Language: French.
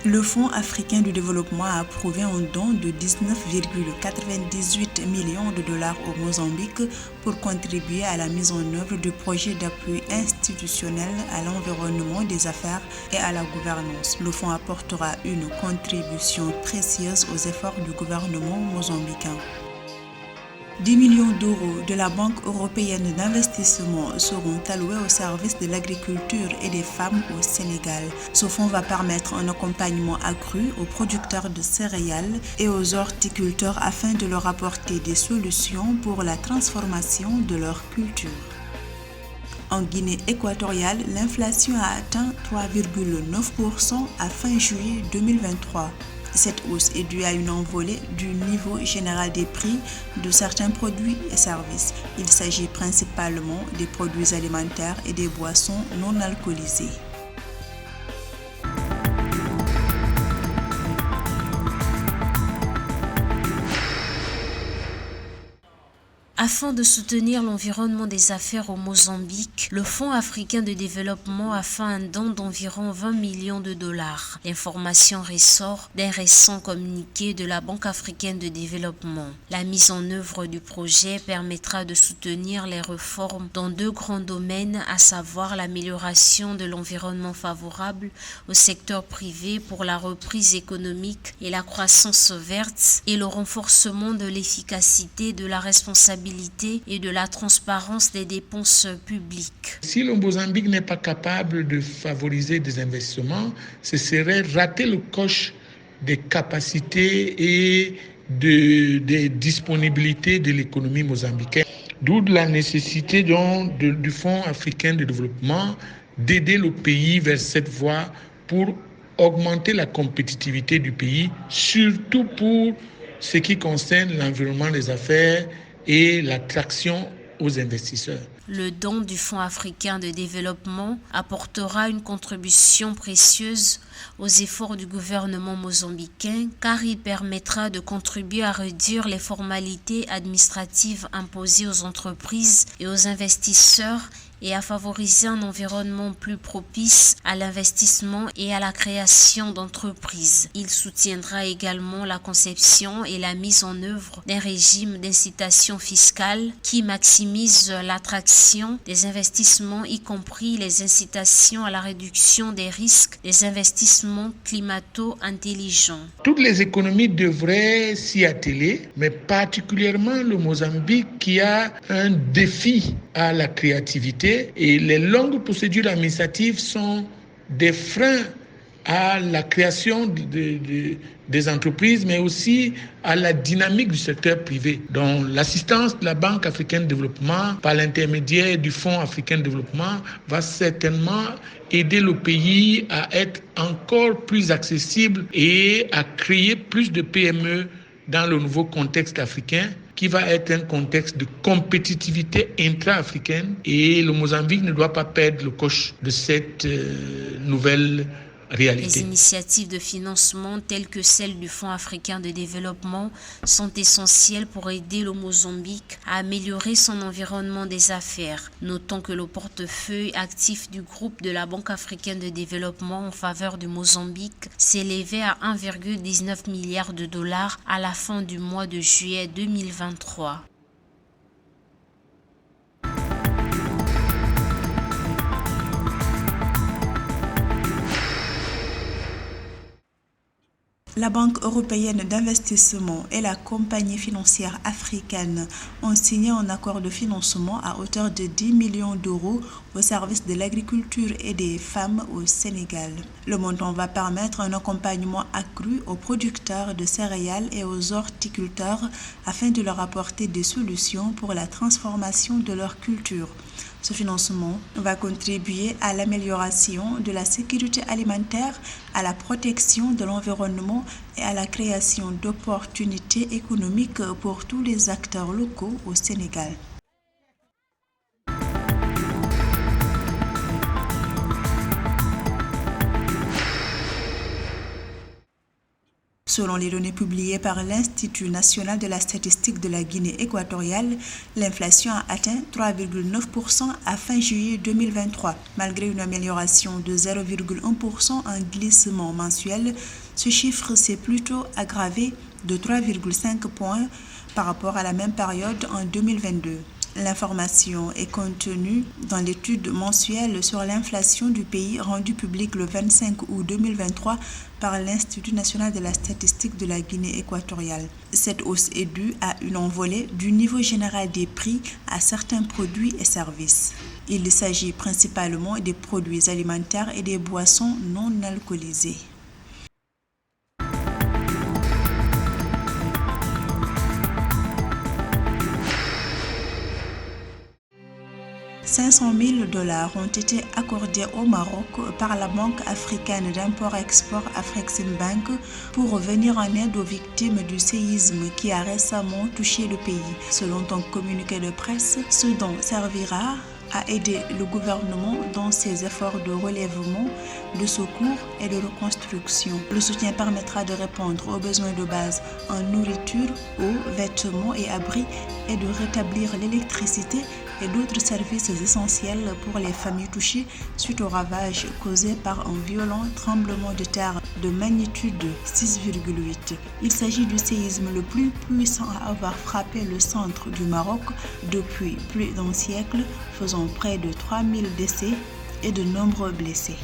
Le Fonds africain de développement a approuvé un don de 19,98 millions de dollars au Mozambique pour contribuer à la mise en œuvre du projet d'appui institutionnel à l'environnement des affaires et à la gouvernance. Le fonds apportera une contribution précieuse aux efforts du gouvernement mozambicain. 10 millions d'euros de la Banque européenne d'investissement seront alloués au service de l'agriculture et des femmes au Sénégal. Ce fonds va permettre un accompagnement accru aux producteurs de céréales et aux horticulteurs afin de leur apporter des solutions pour la transformation de leur culture. En Guinée équatoriale, l'inflation a atteint 3,9% à fin juillet 2023. Cette hausse est due à une envolée du niveau général des prix de certains produits et services. Il s'agit principalement des produits alimentaires et des boissons non alcoolisées. Afin de soutenir l'environnement des affaires au Mozambique, le Fonds africain de développement a fait un don d'environ 20 millions de dollars. L'information ressort d'un récent communiqué de la Banque africaine de développement. La mise en œuvre du projet permettra de soutenir les réformes dans deux grands domaines, à savoir l'amélioration de l'environnement favorable au secteur privé pour la reprise économique et la croissance verte et le renforcement de l'efficacité de la responsabilité et de la transparence des dépenses publiques. Si le Mozambique n'est pas capable de favoriser des investissements, ce serait rater le coche des capacités et des disponibilités de l'économie mozambicaine. D'où la nécessité du Fonds africain de développement d'aider le pays vers cette voie pour augmenter la compétitivité du pays, surtout pour ce qui concerne l'environnement des affaires et l'attraction aux investisseurs. Le don du Fonds africain de développement apportera une contribution précieuse aux efforts du gouvernement mozambicain car il permettra de contribuer à réduire les formalités administratives imposées aux entreprises et aux investisseurs et à favoriser un environnement plus propice à l'investissement et à la création d'entreprises. Il soutiendra également la conception et la mise en œuvre d'un régime d'incitation fiscale qui maximise l'attraction des investissements, y compris les incitations à la réduction des risques des investissements climato-intelligents. Toutes les économies devraient s'y atteler, mais particulièrement le Mozambique qui a un défi à la créativité. Et les longues procédures administratives sont des freins à la création des entreprises, mais aussi à la dynamique du secteur privé. Donc, l'assistance de la Banque africaine de développement, par l'intermédiaire du Fonds africain de développement, va certainement aider le pays à être encore plus accessible et à créer plus de PME dans le nouveau contexte africain, qui va être un contexte de compétitivité intra-africaine, et le Mozambique ne doit pas perdre le coche de cette nouvelle réalité. Les initiatives de financement telles que celle du Fonds africain de développement sont essentielles pour aider le Mozambique à améliorer son environnement des affaires. Notons que le portefeuille actif du groupe de la Banque africaine de développement en faveur du Mozambique s'élevait à 1,19 milliard de dollars à la fin du mois de juillet 2023. La Banque européenne d'investissement et la compagnie financière africaine ont signé un accord de financement à hauteur de 10 millions d'euros au service de l'agriculture et des femmes au Sénégal. Le montant va permettre un accompagnement accru aux producteurs de céréales et aux horticulteurs afin de leur apporter des solutions pour la transformation de leur culture. Ce financement va contribuer à l'amélioration de la sécurité alimentaire, à la protection de l'environnement et à la création d'opportunités économiques pour tous les acteurs locaux au Sénégal. Selon les données publiées par l'Institut national de la statistique de la Guinée équatoriale, l'inflation a atteint 3,9% à fin juillet 2023. Malgré une amélioration de 0,1% en glissement mensuel, ce chiffre s'est plutôt aggravé de 3,5 points par rapport à la même période en 2022. L'information est contenue dans l'étude mensuelle sur l'inflation du pays rendue publique le 25 août 2023 par l'Institut national de la statistique de la Guinée équatoriale. Cette hausse est due à une envolée du niveau général des prix à certains produits et services. Il s'agit principalement des produits alimentaires et des boissons non alcoolisées. 500 000 $ ont été accordés au Maroc par la Banque africaine d'import-export Afreximbank pour venir en aide aux victimes du séisme qui a récemment touché le pays. Selon un communiqué de presse, ce don servira à aider le gouvernement dans ses efforts de relèvement, de secours et de reconstruction. Le soutien permettra de répondre aux besoins de base en nourriture, eau, vêtements et abris et de rétablir l'électricité et d'autres services essentiels pour les familles touchées suite aux ravages causés par un violent tremblement de terre de magnitude 6,8. Il s'agit du séisme le plus puissant à avoir frappé le centre du Maroc depuis plus d'un siècle, faisant près de 3000 décès et de nombreux blessés.